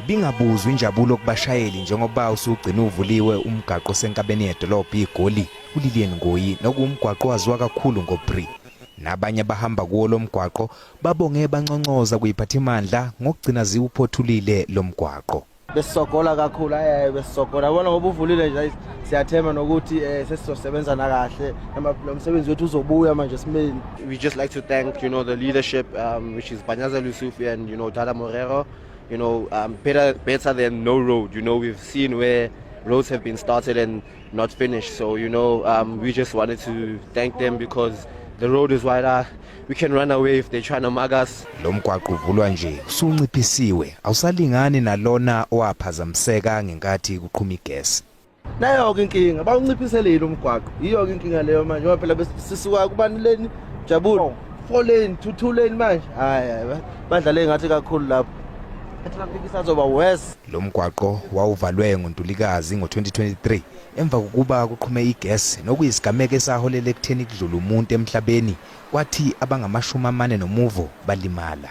Ibingabuzwa injabulo kubashayeli njengoba usugcina uvuliwe umgaqo senkabeni yedolobha iGoli uLillian Ngoyi nokumgwaqo waziwa kakhulu ngoBri. Nabanye abahamba kuwo lo mgwaqo babonge banconcoza kuyiphathimandla ngokugcina ziwuphothulile lo mgwaqo. Besisogola kakhulu besisogola bona ngoba uvulile nje siyathemba nokuthi sesizosebenza na kahle lo msebenzi wethu uzobuya manje simeni. We just like to thank the leadership which is Panyaza Lesufi and Dada Morero. Better than no road. We've seen where roads have been started and not finished. So we just wanted to thank them because the road is wider. We can run away if they're trying to mug us. Lo mgwaqo uvulwa nje usunciphisiwe awusalingani nalona owaphazamiseka ngenkathi kuqhuma igesi. Nayo ke inkinga bawunciphisele lo mgwaqo. Iyo ke inkinga leyo manje ngoba phela besisuka kubani lane Jabulo 4 lane to 2 lane manje. Hayi badlale ngathi kakhulu lapho. Traffic isazoba worse. Lo mgwaqo wawuvalwe ngoNtulikazi ngo2023 emva kokuba kuqhume igesi nokuyisigameko esaholela ekutheni kudlula umuntu emhlabeni kwathi abangamashumi amane nomuvo balimala.